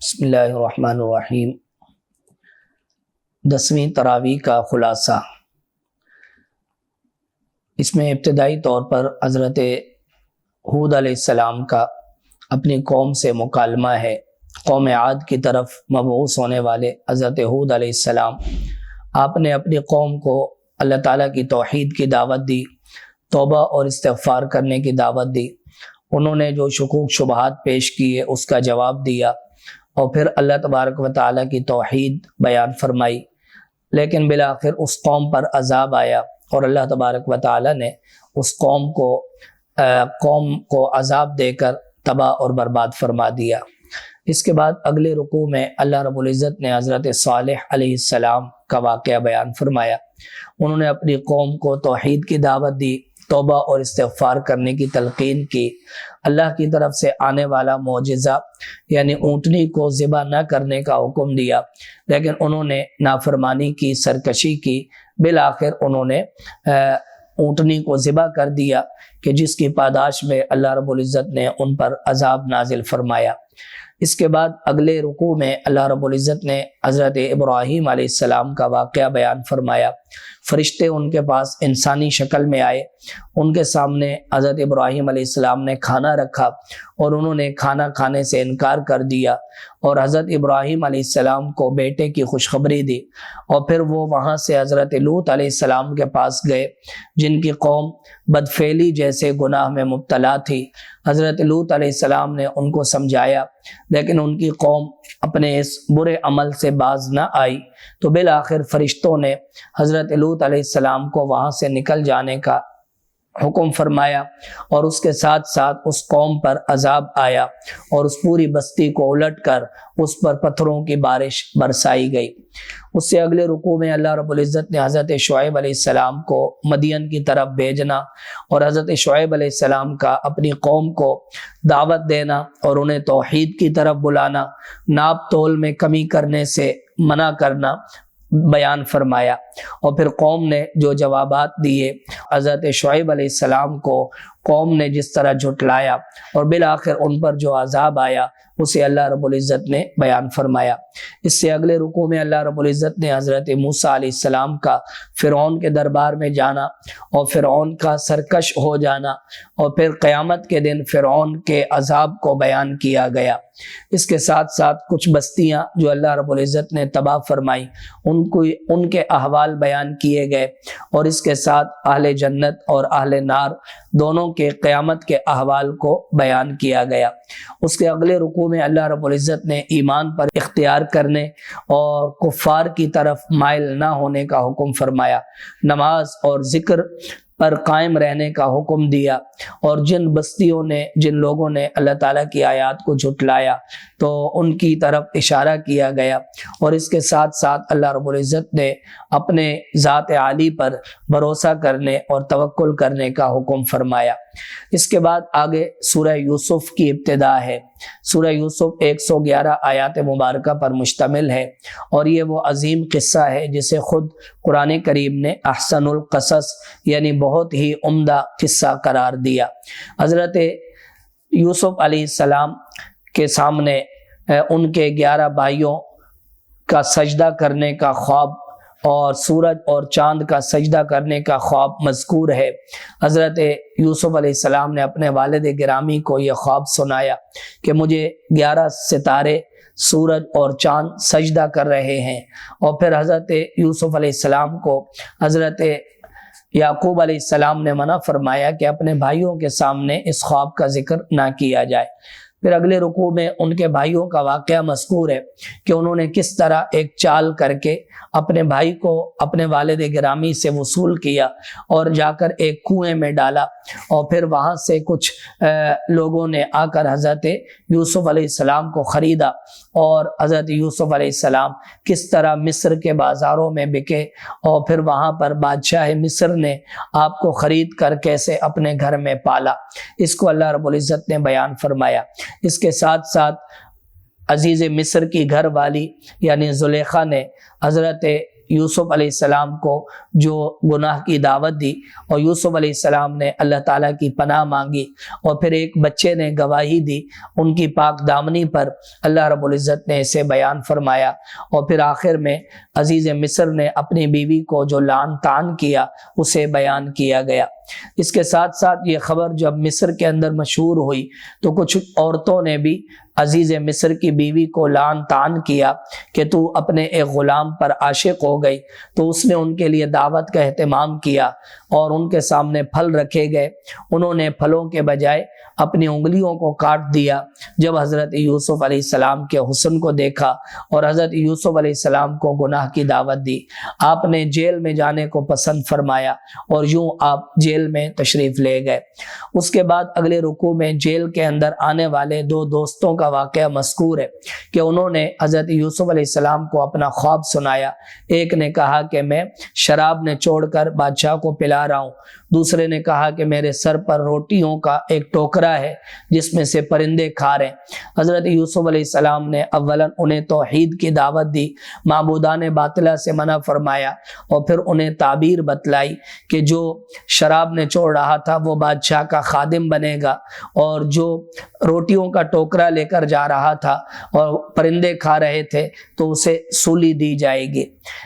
بسم اللہ الرحمن الرحیم۔ 10ویں تراویح کا خلاصہ۔ اس میں ابتدائی طور پر حضرت ہود علیہ السلام کا اپنی قوم سے مکالمہ ہے۔ قوم عاد کی طرف مبعوث ہونے والے حضرت ہود علیہ السلام، آپ نے اپنی قوم کو اللہ تعالیٰ کی توحید کی دعوت دی، توبہ اور استغفار کرنے کی دعوت دی۔ انہوں نے جو شکوک شبہات پیش کیے اس کا جواب دیا اور پھر اللہ تبارک و تعالیٰ کی توحید بیان فرمائی، لیکن بالآخر اس قوم پر عذاب آیا اور اللہ تبارک و تعالیٰ نے اس قوم کو عذاب دے کر تباہ اور برباد فرما دیا۔ اس کے بعد اگلے رکوع میں اللہ رب العزت نے حضرت صالح علیہ السلام کا واقعہ بیان فرمایا۔ انہوں نے اپنی قوم کو توحید کی دعوت دی، توبہ اور استغفار کرنے کی تلقین کی، اللہ کی طرف سے آنے والا معجزہ یعنی اونٹنی کو ذبح نہ کرنے کا حکم دیا، لیکن انہوں نے نافرمانی کی، سرکشی کی۔ بالآخر انہوں نے اونٹنی کو ذبح کر دیا کہ جس کی پاداش میں اللہ رب العزت نے ان پر عذاب نازل فرمایا۔ اس کے بعد اگلے رکوع میں اللہ رب العزت نے حضرت ابراہیم علیہ السلام کا واقعہ بیان فرمایا۔ فرشتے ان کے پاس انسانی شکل میں آئے، ان کے سامنے حضرت ابراہیم علیہ السلام نے کھانا رکھا اور انہوں نے کھانا کھانے سے انکار کر دیا اور حضرت ابراہیم علیہ السلام کو بیٹے کی خوشخبری دی، اور پھر وہ وہاں سے حضرت لوط علیہ السلام کے پاس گئے جن کی قوم بدفعلی جیسے گناہ میں مبتلا تھی۔ حضرت لوط علیہ السلام نے ان کو سمجھایا، لیکن ان کی قوم اپنے اس برے عمل سے باز نہ آئی، تو بالآخر فرشتوں نے حضرت لوط علیہ السلام کو وہاں سے نکل جانے کا حکم فرمایا، اور اس کے ساتھ ساتھ اس قوم پر عذاب آیا اور اس پوری بستی کو الٹ کر اس پر پتھروں کی بارش برسائی گئی۔ اس سے اگلے رکوع میں اللہ رب العزت نے حضرت شعیب علیہ السلام کو مدین کی طرف بھیجنا اور حضرت شعیب علیہ السلام کا اپنی قوم کو دعوت دینا اور انہیں توحید کی طرف بلانا، ناپ تول میں کمی کرنے سے منع کرنا بیان فرمایا، اور پھر قوم نے جو جوابات دیے، حضرت شعیب علیہ السلام کو قوم نے جس طرح جھٹلایا اور بالآخر ان پر جو عذاب آیا اسے اللہ رب العزت نے بیان فرمایا۔ اس سے اگلے رکوع میں اللہ رب العزت نے حضرت موسیٰ علیہ السلام کا فرعون کے دربار میں جانا اور فرعون کا سرکش ہو جانا اور پھر قیامت کے دن فرعون کے عذاب کو بیان کیا گیا۔ اس کے ساتھ ساتھ کچھ بستیاں جو اللہ رب العزت نے تباہ فرمائی ان کے احوال بیان کیے گئے، اور اس کے ساتھ اہل جنت اور اہل نار دونوں کے قیامت کے احوال کو بیان کیا گیا۔ اس کے اگلے رکوع میں اللہ رب العزت نے ایمان پر اختیار کرنے اور کفار کی طرف مائل نہ ہونے کا حکم فرمایا، نماز اور ذکر پر قائم رہنے کا حکم دیا، اور جن لوگوں نے اللہ تعالیٰ کی آیات کو جھٹلایا تو ان کی طرف اشارہ کیا گیا، اور اس کے ساتھ ساتھ اللہ رب العزت نے اپنے ذات عالی پر بھروسہ کرنے اور توکل کرنے کا حکم فرمایا۔ اس کے بعد آگے سورہ یوسف کی ابتدا ہے۔ سورہ یوسف 111 آیات مبارکہ پر مشتمل ہے، اور یہ وہ عظیم قصہ ہے جسے خود قرآن کریم نے احسن القصص یعنی بہت ہی عمدہ قصہ قرار دیا۔ حضرت یوسف علیہ السلام کے سامنے ان کے 11 بھائیوں کا سجدہ کرنے کا خواب اور سورج اور چاند کا سجدہ کرنے کا خواب مذکور ہے۔ حضرت یوسف علیہ السلام نے اپنے والد گرامی کو یہ خواب سنایا کہ مجھے 11 ستارے، سورج اور چاند سجدہ کر رہے ہیں، اور پھر حضرت یوسف علیہ السلام کو حضرت یعقوب علیہ السلام نے منع فرمایا کہ اپنے بھائیوں کے سامنے اس خواب کا ذکر نہ کیا جائے۔ پھر اگلے رکوع میں ان کے بھائیوں کا واقعہ مذکور ہے کہ انہوں نے کس طرح ایک چال کر کے اپنے بھائی کو اپنے والد گرامی سے وصول کیا اور جا کر ایک کنویں میں ڈالا، اور پھر وہاں سے کچھ لوگوں نے آ کر حضرت یوسف علیہ السلام کو خریدا، اور حضرت یوسف علیہ السلام کس طرح مصر کے بازاروں میں بکے، اور پھر وہاں پر بادشاہ مصر نے آپ کو خرید کر کیسے اپنے گھر میں پالا، اس کو اللہ رب العزت نے بیان فرمایا۔ اس کے ساتھ ساتھ عزیز مصر کی گھر والی یعنی زلیخا نے حضرت یوسف علیہ السلام کو جو گناہ کی دعوت دی اور یوسف علیہ السلام نے اللہ تعالیٰ کی پناہ مانگی اور پھر ایک بچے نے گواہی دی ان کی پاک دامنی پر، اللہ رب العزت نے اسے بیان فرمایا۔ اور پھر آخر میں عزیز مصر نے اپنی بیوی کو جو لعن طعن کیا اسے بیان کیا گیا۔ اس کے ساتھ ساتھ یہ خبر جب مصر کے اندر مشہور ہوئی تو کچھ عورتوں نے بھی عزیز مصر کی بیوی کو لعن طعن کیا کہ تو اپنے ایک غلام پر عاشق ہو گئی، تو اس نے ان کے لیے دعوت کا اہتمام کیا اور ان کے سامنے پھل رکھے گئے، انہوں نے پھلوں کے بجائے اپنی انگلیوں کو کاٹ دیا۔ جب حضرت یوسف علیہ السلام کے حسن کو دیکھا اور حضرت یوسف علیہ السلام کو گناہ کی دعوت دی، آپ نے جیل میں جانے کو پسند فرمایا اور یوں آپ جیل میں تشریف لے گئے۔ اس کے بعد اگلے رکوع میں جیل کے اندر آنے والے دو دوستوں کا واقعہ مذکور ہے کہ انہوں نے حضرت یوسف علیہ السلام کو اپنا خواب سنایا۔ ایک نے کہا کہ میں شراب نے چھوڑ کر بادشاہ کو پلا رہا ہوں، دوسرے نے کہا کہ میرے سر پر روٹیوں کا ایک ٹوکرا ہے جس میں سے پرندے کھا رہے ہیں۔ حضرت یوسف علیہ السلام نے اولاً انہیں توحید کی دعوت دی، معبودان باطلہ سے منع فرمایا اور پھر انہیں تعبیر بتلائی کہ جو شراب نے چھوڑ رہا تھا وہ بادشاہ کا خادم بنے گا، اور جو روٹیوں کا ٹوکرا لے کر جا رہا تھا اور پرندے کھا رہے تھے تو اسے سولی دی جائے گی۔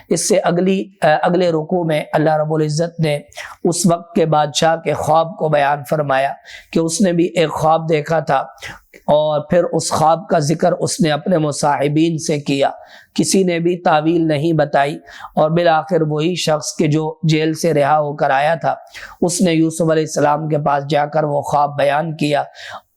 اس سے اگلے رکوع میں اللہ رب العزت نے اس وقت کے بادشاہ کے خواب کو بیان فرمایا کہ اس نے بھی ایک خواب دیکھا تھا اور پھر اس خواب کا ذکر اس نے اپنے مصاحبین سے کیا، کسی نے بھی تعویل نہیں بتائی، اور بالآخر وہی شخص کہ جو جیل سے رہا ہو کر آیا تھا اس نے یوسف علیہ السلام کے پاس جا کر وہ خواب بیان کیا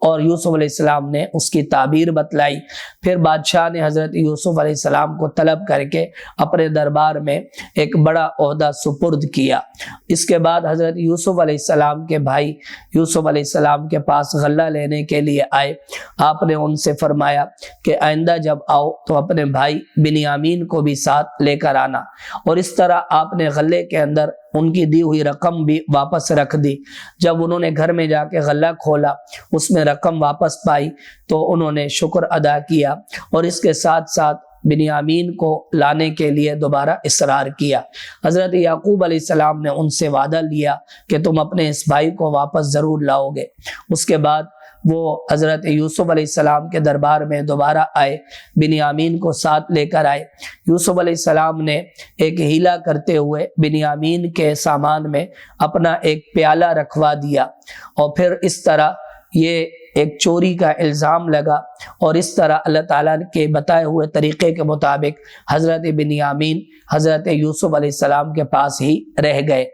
اور یوسف علیہ السلام نے اس کی تعبیر بتلائی۔ پھر بادشاہ نے حضرت یوسف علیہ السلام کو طلب کر کے اپنے دربار میں ایک بڑا عہدہ سپرد کیا۔ اس کے بعد حضرت یوسف علیہ السلام کے بھائی یوسف علیہ السلام کے پاس غلہ لینے کے لیے آئے۔ آپ نے ان سے فرمایا کہ آئندہ جب آؤ تو اپنے بھائی بنیامین کو بھی ساتھ لے کر آنا، اور اس طرح آپ نے غلے کے اندر ان کی دی ہوئی رقم بھی واپس رکھ دی۔ جب انہوں نے گھر میں جا کے غلہ کھولا، اس میں رقم واپس پائی تو انہوں نے شکر ادا کیا اور اس کے ساتھ ساتھ بنیامین کو لانے کے لیے دوبارہ اصرار کیا۔ حضرت یعقوب علیہ السلام نے ان سے وعدہ لیا کہ تم اپنے اس بھائی کو واپس ضرور لاؤ گے۔ اس کے بعد وہ حضرت یوسف علیہ السلام کے دربار میں دوبارہ آئے، بنیامین کو ساتھ لے کر آئے۔ یوسف علیہ السلام نے ایک ہیلا کرتے ہوئے بنیامین کے سامان میں اپنا ایک پیالہ رکھوا دیا، اور پھر اس طرح یہ ایک چوری کا الزام لگا، اور اس طرح اللہ تعالیٰ کے بتائے ہوئے طریقے کے مطابق حضرت بنیامین حضرت یوسف علیہ السلام کے پاس ہی رہ گئے۔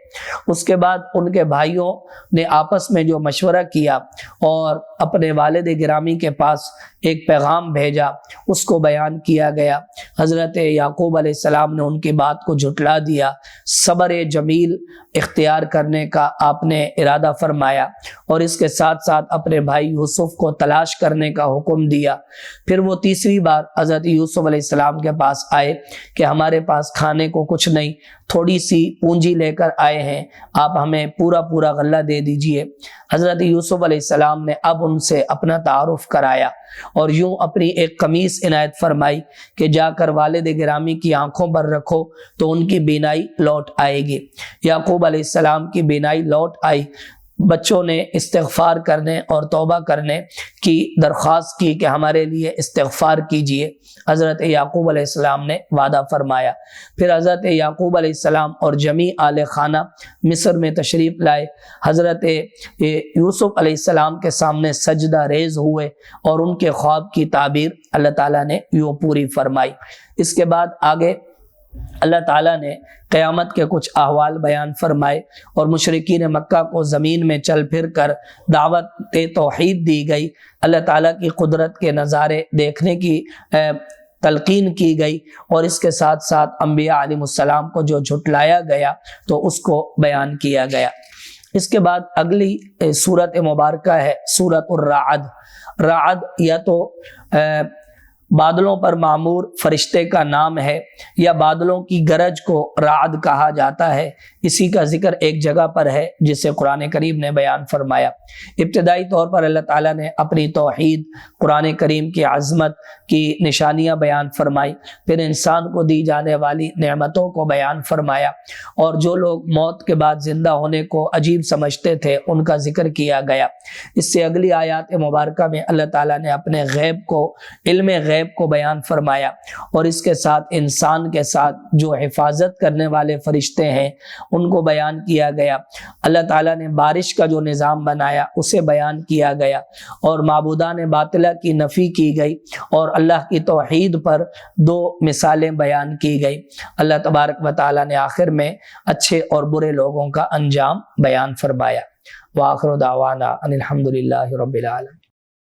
اس کے بعد ان کے بھائیوں نے آپس میں جو مشورہ کیا اور اپنے والد گرامی کے پاس ایک پیغام بھیجا، اس کو بیان کیا گیا۔ حضرت یعقوب علیہ السلام نے ان کی بات کو جھٹلا دیا، صبر جمیل اختیار کرنے کا آپ نے ارادہ فرمایا، اور اس کے ساتھ ساتھ اپنے بھائی یوسف کو تلاش کرنے کا حکم دیا۔ پھر وہ تیسری بار حضرت یوسف علیہ السلام کے پاس آئے کہ ہمارے پاس کھانے کو کچھ نہیں، تھوڑی سی پونجی لے کر آئے ہیں، آپ ہمیں پورا غلہ دے دیجئے۔ حضرت یوسف علیہ السلام نے اب ان سے اپنا تعارف کرایا اور یوں اپنی ایک قمیص عنایت فرمائی کہ جا کر والد گرامی کی آنکھوں پر رکھو تو ان کی بینائی لوٹ آئے گی۔ یعقوب علیہ السلام کی بینائی لوٹ آئی۔ بچوں نے استغفار کرنے اور توبہ کرنے کی درخواست کی کہ ہمارے لیے استغفار کیجئے۔ حضرت یعقوب علیہ السلام نے وعدہ فرمایا۔ پھر حضرت یعقوب علیہ السلام اور جمیع آل خانہ مصر میں تشریف لائے، حضرت یوسف علیہ السلام کے سامنے سجدہ ریز ہوئے اور ان کے خواب کی تعبیر اللہ تعالیٰ نے یوں پوری فرمائی۔ اس کے بعد آگے اللہ تعالیٰ نے قیامت کے کچھ احوال بیان فرمائے اور مشرکین مکہ کو زمین میں چل پھر کر دعوت توحید دی گئی، اللہ تعالیٰ کی قدرت کے نظارے دیکھنے کی تلقین کی گئی، اور اس کے ساتھ ساتھ انبیاء علیہ السلام کو جو جھٹلایا گیا تو اس کو بیان کیا گیا۔ اس کے بعد اگلی صورت مبارکہ ہے سورۃ الرعد۔ رعد یا تو بادلوں پر معمور فرشتے کا نام ہے، یا بادلوں کی گرج کو رعد کہا جاتا ہے، اسی کا ذکر ایک جگہ پر ہے جسے قرآن کریم نے بیان فرمایا۔ ابتدائی طور پر اللہ تعالیٰ نے اپنی توحید، قرآن کریم کی عظمت کی نشانیاں بیان فرمائی، پھر انسان کو دی جانے والی نعمتوں کو بیان فرمایا، اور جو لوگ موت کے بعد زندہ ہونے کو عجیب سمجھتے تھے ان کا ذکر کیا گیا۔ اس سے اگلی آیات مبارکہ میں اللہ تعالیٰ نے اپنے غیب کو، علم غیب کو بیان فرمایا، اور اس کے ساتھ انسان کے ساتھ جو حفاظت کرنے والے فرشتے ہیں ان کو بیان کیا گیا۔ اللہ تعالیٰ نے بارش کا جو نظام بنایا اسے بیان کیا گیا، اور معبودان باطلہ کی نفی کی گئی، اور اللہ کی توحید پر دو مثالیں بیان کی گئی۔ اللہ تبارک و تعالیٰ نے آخر میں اچھے اور برے لوگوں کا انجام بیان فرمایا۔ وآخر دعوانا ان الحمد للہ رب العالمین۔